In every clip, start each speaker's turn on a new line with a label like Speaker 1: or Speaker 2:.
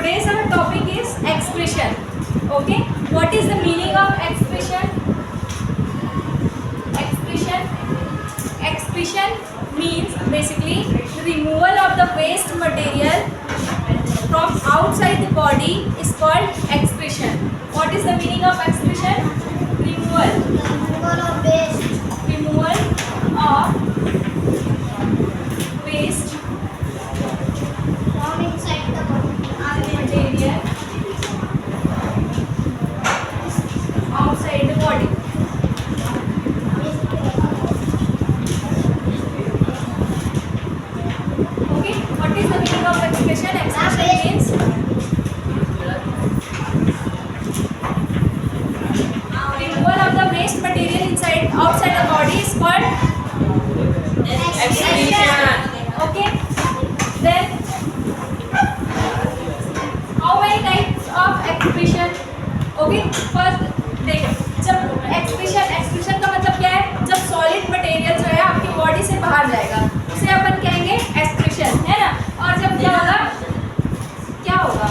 Speaker 1: today's our topic is expression. Okay, what is the meaning of expression? Expression means basically removal of the waste material from outside the body is called expression. What is the meaning of expression? Removal of waste from inside the body material outside the body. Okay, what is the meaning of expression? Expression means removal of the waste material outside the body is called expression. Okay, then how many types of expression? Okay, first देखो, जब expression का मतलब क्या है? जब solid material जो है आपकी बॉडी से बाहर जाएगा उसे अपन कहेंगे एक्सप्रेशन, है ना। और जब क्या होगा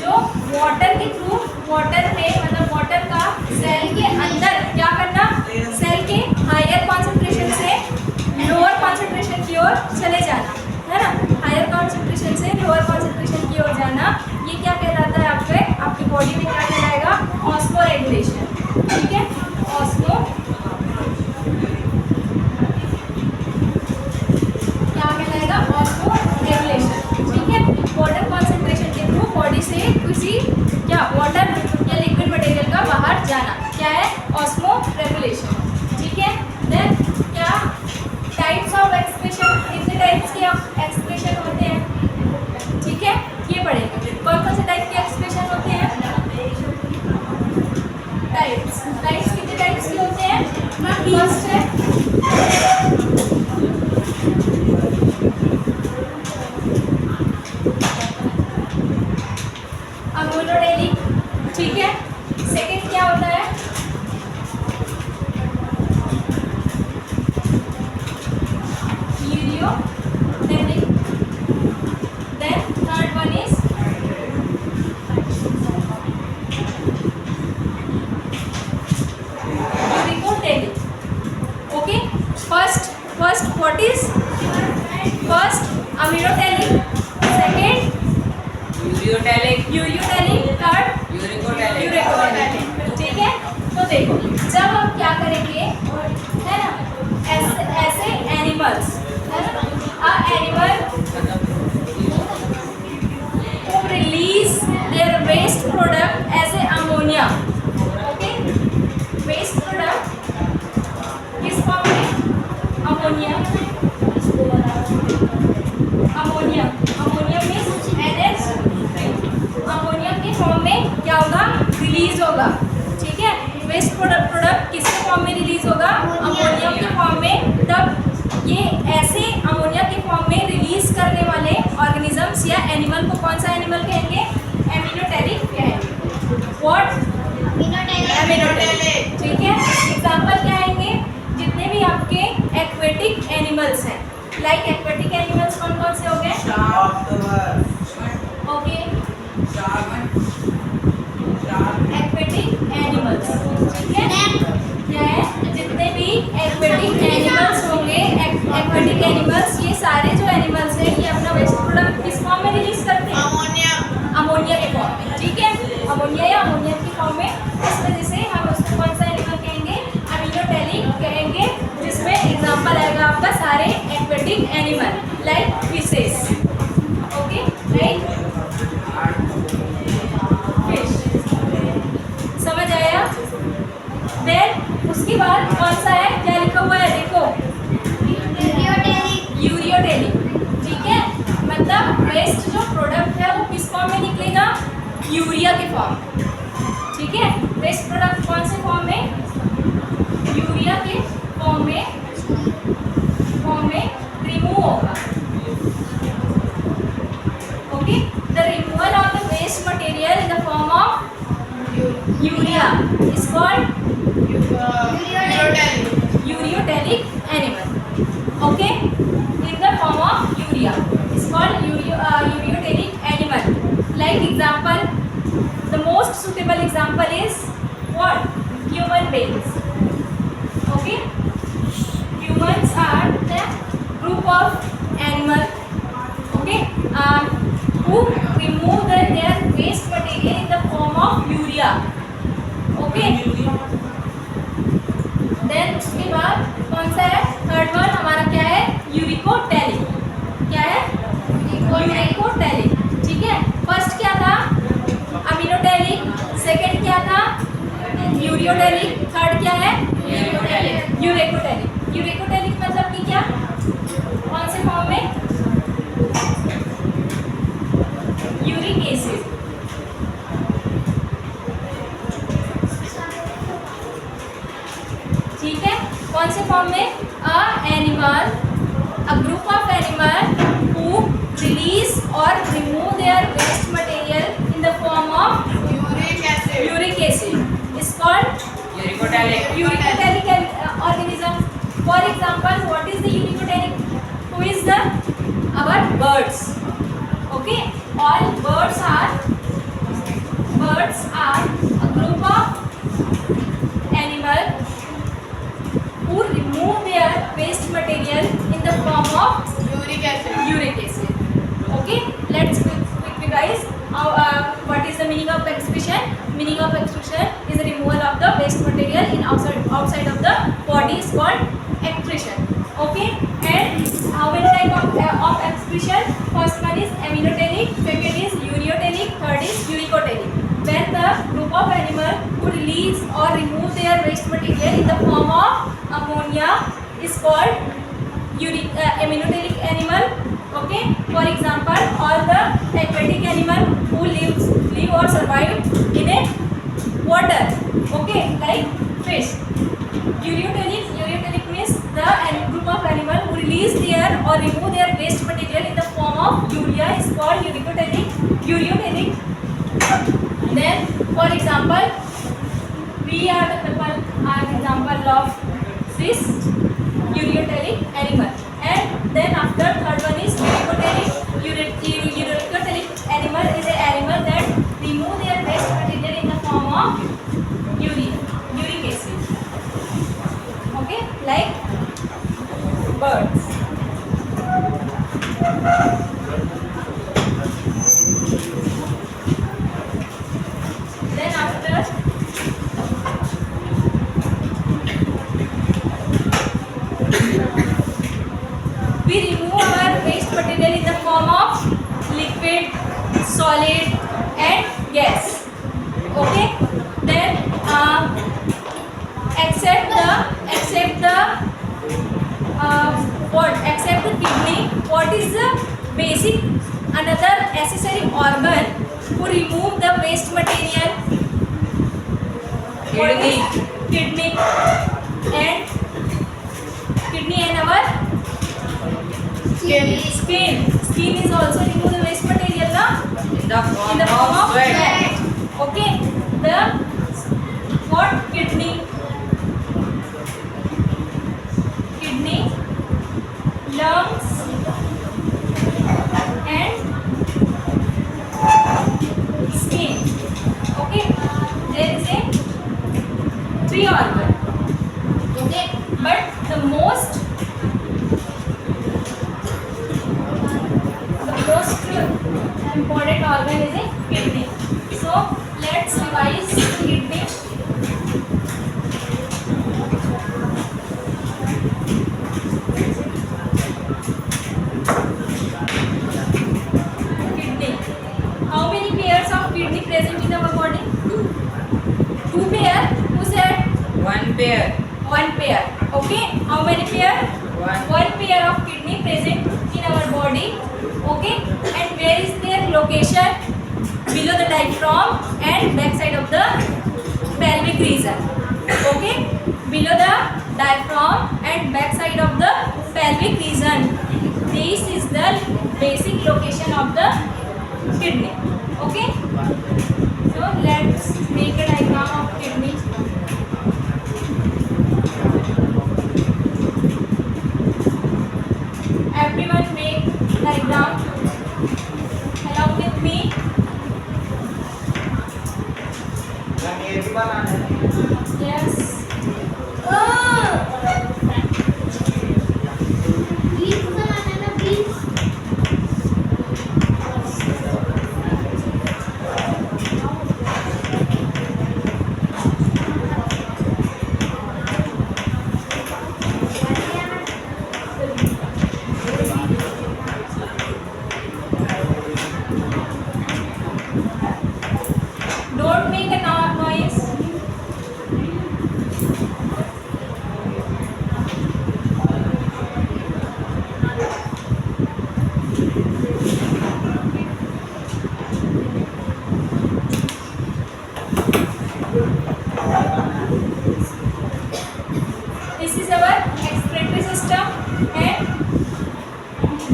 Speaker 1: जो वाटर के थ्रू वाटर में मतलब वाटर का सेल के अंदर क्या करना, सेल के हायर कॉन्सेंट्रेशन से लोअर कॉन्सेंट्रेशन की ओर चले जाना, है ना। हायर कॉन्सेंट्रेशन से लोअर कॉन्सेंट्रेशन की ओर जाना, ये क्या कहलाता है? आपकी बॉडी में क्या कहलाएगा? ऑस्मोरेगुलेशन। ठीक है, ऑस्मो क्या कहलाएगा? ऑस्मोरेगुलेशन। ठीक है, वाटर कॉन्सेंट्रेशन के थ्रू बॉडी से किसी क्या वाटर या लिक्विड मटेरियल का बाहर जाना क्या है? ऑस्मोरेगुलेशन। ठीक है, देन क्या टाइप्स ऑफ एक्सप्रेशन, कितने टाइप्स के एक्सप्रेशन होते हैं? ठीक है, ये पढ़ेंगे कौन कौन से टाइप के एक्सप्रेशन होते हैं। टाइप्स कितने टाइप्स के होते हैं? फर्स्ट है अमोनोडेलिक। ठीक है, सेकंड क्या होता है? Ureotelic. Then third one is uricotelic. Okay, first what is first? Ammonotelic, second ureotelic, third uricotelic. ठीक है, तो देखो जब हम क्या करेंगे, है ना, ऐसे एनिमल्स, है ना, animal who release their waste product as a ammonia. Okay, waste product किस फॉर्म में? Ammonia means NH3। अमोनिया के फॉर्म में क्या होगा? रिलीज होगा। ठीक है, वेस्ट प्रोडक्ट किसके फॉर्म में रिलीज होगा? अमोनिया के फॉर्म में। तब ये ऐसे अमोनिया के फॉर्म में रिलीज करने वाले ऑर्गेनिजम्स या एनिमल को कौन सा एनिमल कहेंगे? एमिनोटेरिक कहेंगे। व्हाट? एमिनोटेरिक। ठीक है, एग्जांपल क्या आएंगे? जितने भी आपके एक्वेटिक एनिमल्स हैं, लाइक एक्वेटिक एनिमल्स कौन कौन से हो गए? Okay, aquatic animals. ठीक है, क्या है? जितने भी एक्वेटिक एनिमल्स होंगे, एक्वेटिक एनिमल्स, ये सारे जो एनिमल्स हैं ये अपना वेस्ट प्रोडक्ट किस फॉर्म में रिलीज करते हैं? अमोनिया के फॉर्म में। ठीक है, अमोनिया या अमोनिया की फॉर्म में। इस वजह से हम उसको कौन सा एनिमल कहेंगे? अमीनोटेरिक कहेंगे, जिसमें एग्जांपल आएगा आपका सारे aquatic animal like fishes. Okay, right, fish. समझ आया? देन उसके बाद कौन सा है? क्या लिखा हुआ है? देखो, यूरियोडेलिक। ठीक है, मतलब वेस्ट जो प्रोडक्ट है वो किस फॉर्म में निकलेगा? यूरिया के फॉर्म। ठीक है, वेस्ट प्रोडक्ट कौन से फॉर्म में? यूरिया के फॉर्म में रिमूव होगा। Okay, the removal of the waste material in the form of urea is called ureotelic animal. Okay, in the form of urea is called ureotelic animal. Like example, the most suitable example is what? Human beings. Okay, humans are the group of animal, okay, who remove their waste material in the form of urea. Okay, then उसके बाद कौन सा है? Third one हमारा क्या है? Uricotelic. क्या है? यूरिकोटैलिक. ठीक है. फर्स्ट क्या था? अमीनोटैलिक. सेकंड क्या था? यूरियोटैलिक. थर्ड क्या है? यूरेकोटैलिक. यूरेकोटैलिक मतलब कि क्या? कौन से फॉर्म में? Uric acid. ठीक है. कौन से फॉर्म में? a group of animal who release or remove their waste material in the form of uric acid is called uricoteric organism. For example, what is the uricoteric? Who is the? Our birds. Okay, all birds are a group of animal who remove their waste material in the form of uric acid. Okay, let's quickly guys. What is the meaning of excretion? Meaning of excretion is the removal of the waste material in outside of the body is called excretion. Okay, and how many type of excretion? First one is aminoteric, second is ureotelic, third is uricoteric. When the group of animal who release or remove their waste material in the form of ammonia is called aminoteric animal. Okay, for example, all the aquatic animal who live or survive in a water. Okay, like fish. Ureotelic means the group of animal who release their or remove their waste material in the form of urea is called ureotelic. Then, for example, we are the people are example of this ureotelic animal. And then after third one is uricoteric. Uricoteric animal is an animal that remove their waste material in the form of uric acid. Okay, like birds. Then after we remove our waste material in the form of liquid, solid and gas. Okay, then except the kidney, what is the basic another necessary organ to remove the waste material? Kidney and our skin is also remove the waste material in the form of sweat. Okay, the what? Kidney, lungs and skin. Okay, there is a 3 organ. Okay, but the most important organ is a kidney. So let's revise kidney. How many pairs of kidney present in our body? 2 pair. Who said?
Speaker 2: 1 pair.
Speaker 1: 1 pair. Okay. How many pair?
Speaker 2: 1
Speaker 1: pair of kidney present in our body. Okay. And where is their location? Below the diaphragm and back side of the pelvic region. Okay. Below the diaphragm and back side of the pelvic region. This is the basic location of the kidney. Okay, so let's make a diagram of kidney. Everyone make diagram along with me. Yes don't make a noise This is our expiratory system and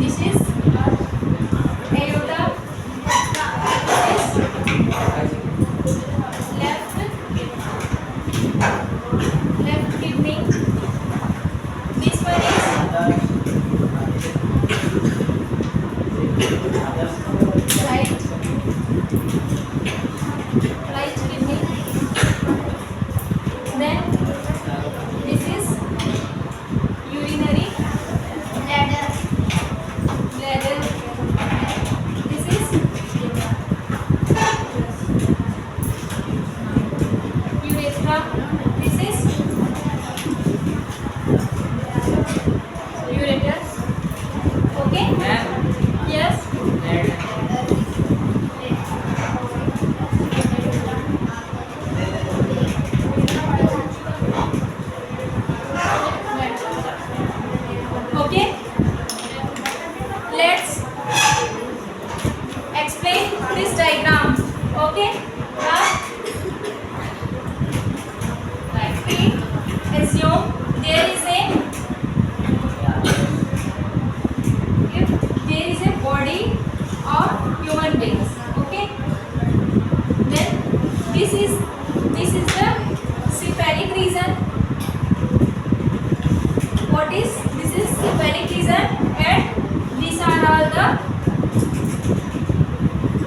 Speaker 1: this is aorta. This is left kidney. This one is right kidney. Then this is urinary bladder. This is urethra. This is ureter. Okay? Yes. Okay? Let's explain this diagram. Okay? Now, assume there is a body of human beings. Okay? Then this is the cephalic region. What is this is cephalic region and these are all the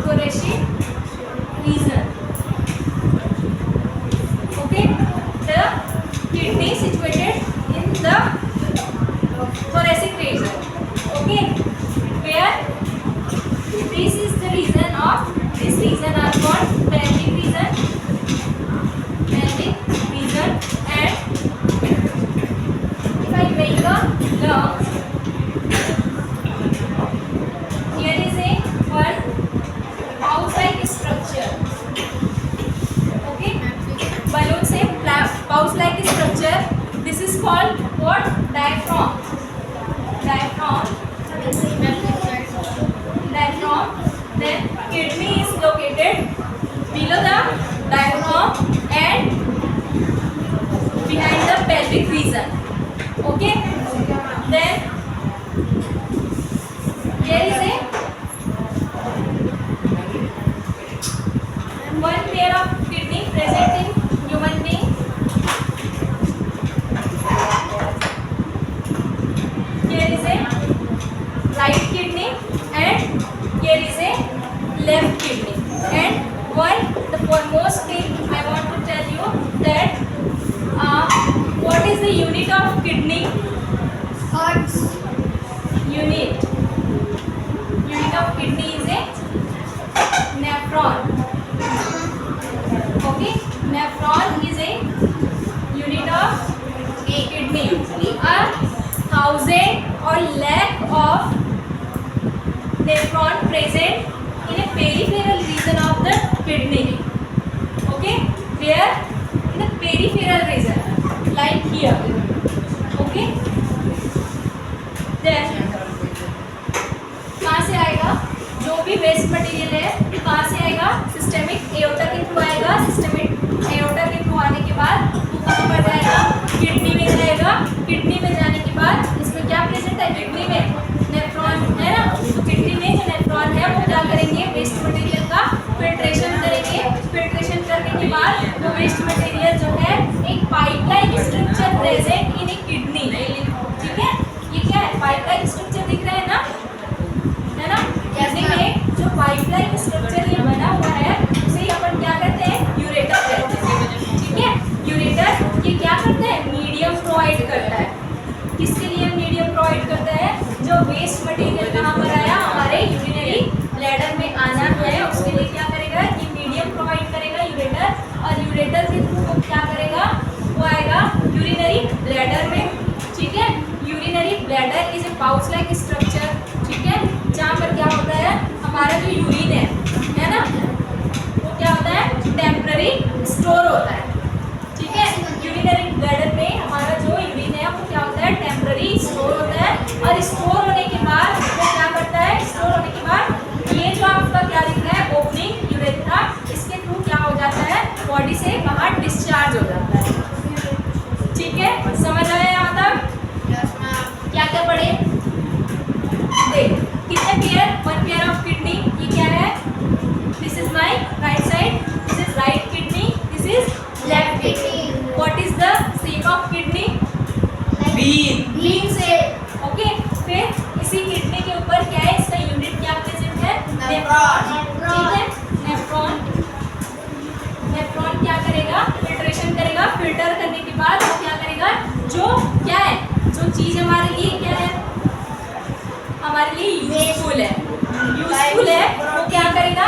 Speaker 1: thoracic region. Okay, the kidney situated in the thoracic region. Okay, where this is the region of this region are called pelvic region and if I make a lungs, here is a one pouch-like structure. Okay, balloon shape pouch-like structure. This is called what? Diaphragm. Diaphragm. Then kidney is located below the diaphragm and behind the pelvic region. Okay. Then here is a one pair of kidney present in human being. Here is a right kidney and here is a left kidney. And the foremost thing I want to tell you that what is the unit of kidney? Hertz. Unit of kidney is a nephron. Okay, nephron is a unit of kidney. 1,000 or lakh of nephron present in a peripheral region of the kidney. Okay, where in the peripheral region, like here. Okay, then कहाँ से आएगा? जो भी waste material है कहाँ से आएगा? Systemic aorta के थ्रू आएगा. सिस्टेमिक एओर्टा के थ्रू आने के बाद वो कहाँ पर जाएगा? किडनी में जाएगा. किडनी में जाने के बाद इसमें क्या प्रेजेंट है? किडनी में नेफ्रॉन है ना. तो किडनी में जो नेफ्रॉन है वो क्या करेंगे? वेस्ट मटेरियल का फिल्ट्रेशन करेंगे. फिल्ट्रेशन करने के बाद वो वेस्ट मटेरियल जो है एक pipeline structure present in A kidney. ठीक है, ये क्या है? पाइपलाइन स्ट्रक्चर दिख रहा है ना, है ना. किडनी में जो पाइपलाइन स्ट्रक्चर ये बना हुआ है उसे अपन क्या कहते हैं? यूरेटर कहते हैं. स्टोर होता है, ठीक है। यूरिनरी ब्लैडर में हमारा जो यूरिन है वो क्या होता है, टेम्पररी स्टोर होता है। और स्टोर होने के बाद वो क्या करता है, स्टोर होने के बाद ये जो आपका क्या दिख रहा है, ओपनिंग यूरेथ्रा, इसके थ्रू क्या हो जाता है, बॉडी से बाहर डिस्चार्ज हो जाता है, ठीक है। समझ आया यहाँ तक? क्या क्या पढ़े देख, कितने पेयर, 1 पेयर ऑफ किडनी, ये क्या है, this is my right side, this is right kidney, this is left kidney. What is the shape of kidney, bean से, ओके। फिर इसी किडनी के ऊपर क्या है, इसका यूनिट क्या प्रेजेंट है, नेफ्रॉन, ठीक है। नेफ्रॉन, नेफ्रॉन क्या करेगा, फिल्ट्रेशन करेगा, फिल्टर करने के बाद वो क्या करेगा, जो क्या है, जो चीज हमारे लिए क्या है, हमारे लिए यूजफुल है, यूजफुल है, वो क्या करेगा,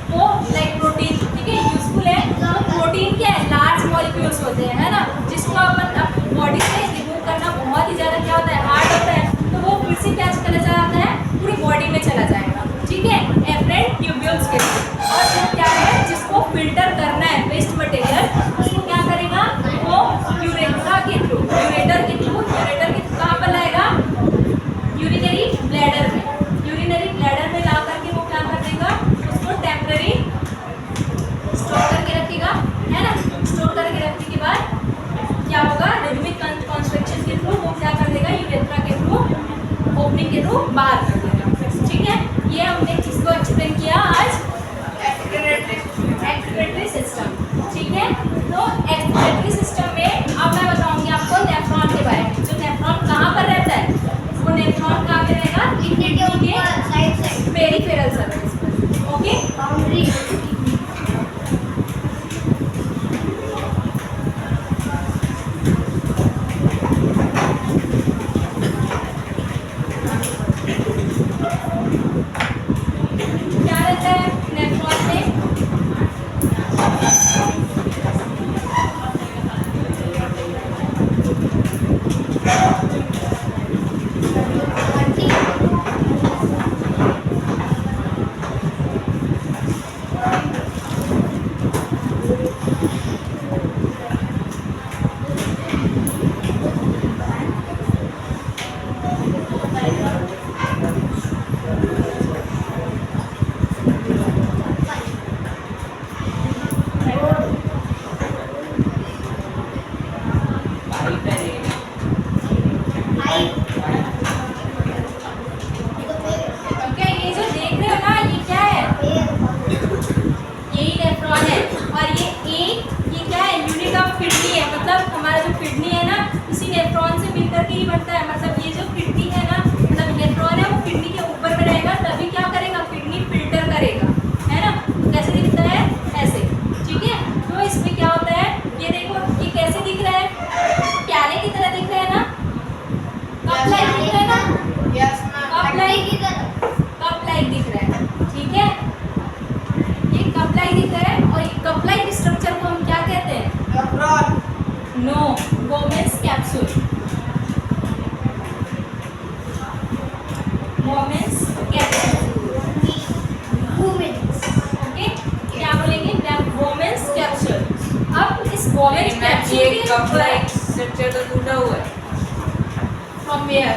Speaker 1: वो लाइक प्रोटीन, ठीक है, यूजफुल है। तो प्रोटीन क्या है, लार्ज मॉलिक्यूल्स होते हैं, है ना, जिसको अपन बॉडी से रिमूव करना बहुत ही ज़्यादा क्या होता है, हार्ड होता है। तो वो फिर से क्या चला जाता है, पूरी बॉडी में चला जाएगा, ठीक है, एफरेंट ट्यूब्यूल्स के थ्रू। और फिर क्या है, जिसको फिल्टर करना है वेस्ट मटेरियल, उसको क्या करेगा, वो यूरेथ्रा के थ्रू, यूरेटर के थ्रू, यूरेटर के कहाँ पर लाएगा, यूरिनरी ब्लैडर में, यूरिनरी ब्लैडर में ला करके वो क्या कर देगा, उसको टेम्पररी स्टोर करके रखेगा, है ना। स्टोर करके रखने के बाद क्या होगा, रिदमिक कंस्ट्रक्शन के थ्रू वो क्या कर देगा, यूरेथ्रा के थ्रू, ओपनिंग के थ्रू बाहर कर देगा, ठीक है। ये हमने किसको एक्सप्लेन किया आज, एक्सक्रीटरी सिस्टम, ठीक है। तो एक्सक्रीटरी सिस्टम में अब मैं बताऊंगी आपको नेफ्रॉन के बारे में। जो नेफ्रॉन कहाँ पर रहता है, वो नेफ्रॉन कहाँ पे रहेगा, किडनी के पेरिफेरल सरफेस पर, ओके, बाउंड्री। क्या रहता है नेफ्रॉन में,
Speaker 2: स्ट्रक्चर तो टूटा हुआ है,
Speaker 1: फ्रॉम वेयर,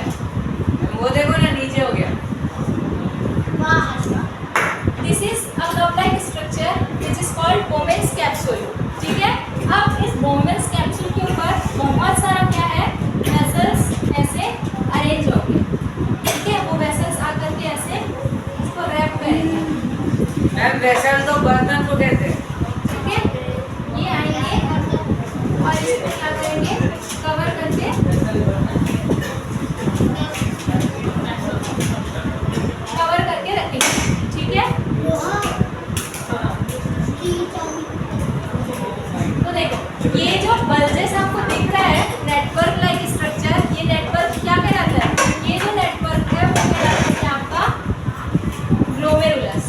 Speaker 2: वो देखो ना नीचे हो गया।
Speaker 1: This is a cup like structure which is called Bowman's capsule, ठीक है। अब इस बोमेन्स कैप्सूल के ऊपर बहुत सारा क्या है, वेसल्स ऐसे अरेंज होंगे, ठीक है। वो वेसल्स आकर के ऐसे इसको रैप करेंगे।
Speaker 2: मैम वेसल तो बर्तन को कहते हैं,
Speaker 1: ठीक है। ये आएंगे और इसको क्या करेंगे, कवर करके रखेंगे, ठीक है। तो देखो ये जो बल्जेस आपको दिख रहा है, नेटवर्क लाइक स्ट्रक्चर, ये नेटवर्क क्या कहलाता है, ये जो नेटवर्क है वो कहलाता है आपका ग्लोमेरुलस,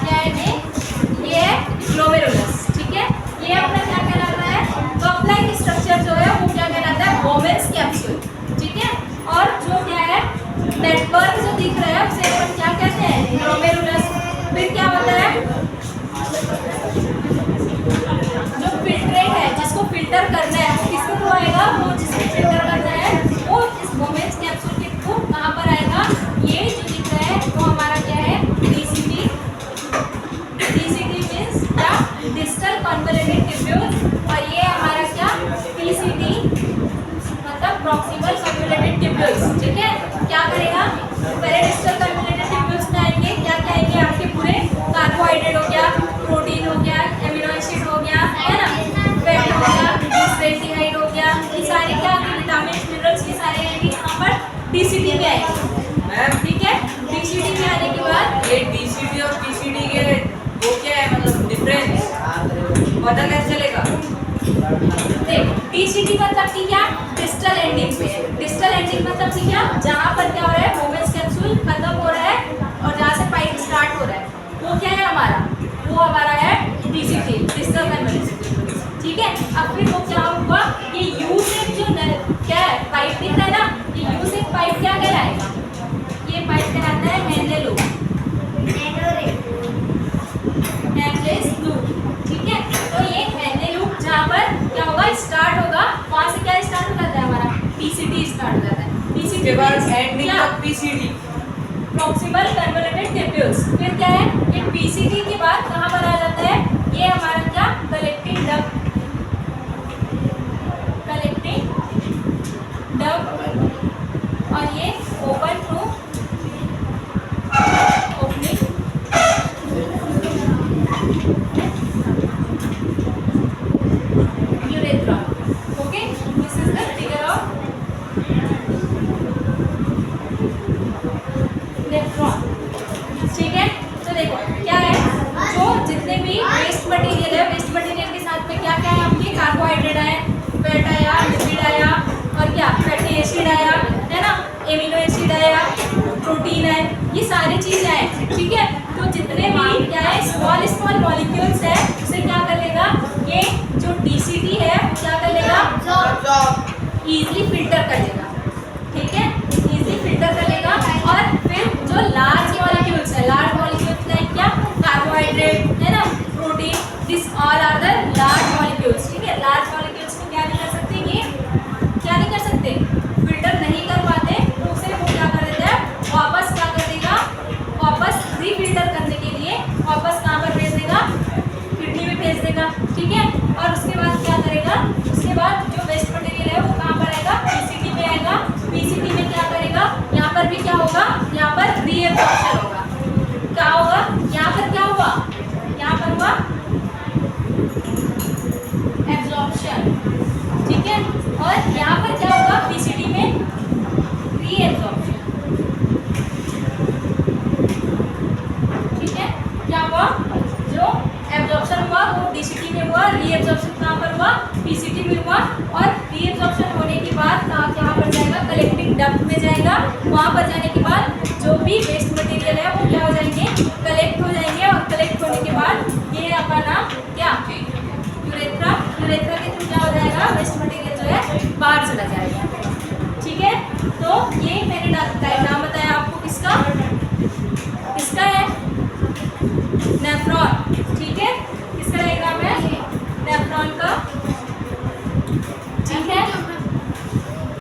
Speaker 1: क्या है ये है ग्लोमेरुलस, ठीक है। ग्लोमेरुलस। फिर क्या होता है, जो फिल्ट्रेट है, जिसको फिल्टर करना है, वो किसके थ्रू आएगा, वो जिसको फिल्टर करना है वो इस वुमेन्स कैप्सूल के थ्रू कहाँ पर आएगा, ये जो दिख रहा है वो हमारा क्या है, डीसीटी। डीसीटी मीन्स क्या, डिस्टल कन्वोल्यूटेड ट्यूब्यूल्स, और ये हमारा क्या, पीसीटी मतलब प्रॉक्सिमल कन्वोल्यूटेड ट्यूब्यूल्स। ठीक है, क्या करेगा, पहले डिस्टल कन्वोल्यूटेड ट्यूब्यूल्स में आएंगे, क्या क्या आएंगे आपके पूरे, कार्बोहाइड्रेट हो गया, प्रोटीन हो गया, एमिनो एसिड हो गया, है ना, फैट हो गया, ग्लिसरेटिहाइड हो गया, ये सारे क्या, विटामिन मिनरल्स, ये सारे आएंगे यहाँ पर डीसीटी में आएंगे।
Speaker 2: मैम
Speaker 1: ठीक है, डीसीटी में आने के बाद
Speaker 2: ये डीसीटी और पीसीडी के वो क्या है, मतलब डिफरेंस पता कैसे चलेगा?
Speaker 1: देख, डीसीटी मतलब कि क्या, डिस्टल एंडिंग पे है। डिस्टल एंडिंग मतलब कि क्या, जहाँ पर क्या हो रहा है, वुमेन्स कैप्सूल खत्म हो रहा है और जहाँ से पाइप स्टार्ट हो रहा है, वो क्या है हमारा, वो हमारा है डीसीटी, डिस्टल कन्वोल्यूटेड। ठीक है, अब फिर वो क्या हुआ, ये यू शेप जो क्या है, पाइप दिख रहा है ना, ये यू शेप पाइप क्या कहलाएगा, ये पाइप कहलाता है हैंडल लूप। Handless loop. ठीक है, तो ये हैंडल लूप जहाँ पर क्या होगा, स्टार्ट होगा, वहाँ से क्या स्टार्ट हो जाता है हमारा, पीसीटी स्टार्ट हो जाता है। पीसीटी
Speaker 2: के बाद एंडिंग तक पीसीडी,
Speaker 1: प्रॉक्सिमल कन्वोल्यूटेड ट्यूब्यूल्स। फिर क्या है, ये पीसीटी के बाद कहाँ पर आ जाता है, ये हमारा क्या, कलेक्टिंग डक्ट। कलेक्टिंग डक्ट, और ये open through opening urethra. Okay, this is the figure of nephron. ठीक है, तो देखो क्या है, जो जितने भी वेस्ट मटेरियल है, वेस्ट मटेरियल के साथ में क्या क्या है आपके, कार्बोहाइड्रेट है, फैट आया, लिपिड आया, और क्या, फैटी एसिड आया, है ना, एमिनो एसिड आया, प्रोटीन है, ये सारी चीजें हैं। ठीक है, तो जितने भी क्या है, स्मॉल स्मॉल मॉलिक्यूल्स है, उसे क्या कर लेगा, ये जो डीसीटी है वो क्या कर लेगा, इजीली फिल्टर कर लेगा। ठीक है, इजीली फिल्टर कर लेगा, और फिर जो लार्ज मॉलिक्यूल्स है, लार्ज मॉलिक्यूल्स लाइक क्या, कार्बोहाइड्रेट, है ना, protein, this all are the large molecules. ठीक है, लार्ज मॉलिक्यूल्स को क्या नहीं कर सकते, ये क्या नहीं कर सकते, फिल्टर नहीं कर पाते, तो उसे वो क्या कर देता है, वापस क्या कर देगा, वापस रीफिल्टर करने के लिए वापस कहाँ पर भेज देगा, किडनी में भेज देगा। ठीक है, और उसके बाद क्या करेगा, उसके बाद जो वेस्ट मटेरियल है वो कहाँ पर आएगा, पीसीटी में आएगा। पीसीटी में क्या करेगा, यहाँ पर भी क्या होगा, यहाँ पर रीएब्जॉर्प्शन होगा। क्या होगा, यहाँ पर क्या हुआ, यहाँ पर हुआ एब्जॉर्प्शन। ठीक है, और यहाँ पर क्या होगा, पीसीटी में रीएब्जॉर्प्शन। ठीक है, क्या हुआ, जो एब्जॉर्प्शन हुआ वो डीसीटी में हुआ, रीएब्जॉर्प्शन कहाँ पर हुआ, पीसीटी में हुआ, और रीएब्जॉर्प्शन होने के बाद कहाँ पर जाएगा, कलेक्टिंग डक्ट में जाएगा। वहाँ पर जाने के बाद जो भी वेस्ट मटेरियल है वो क्या हो जाएंगे, कलेक्ट हो जाएंगे, और कलेक्ट होने के बाद ये अपना क्या, यूरेथ्रा, यूरेथ्रा के थ्रू क्या हो जाएगा, वेस्ट मटेरियल जो है बाहर चला जाएगा। ठीक है, तो ये मैंने डायग्राम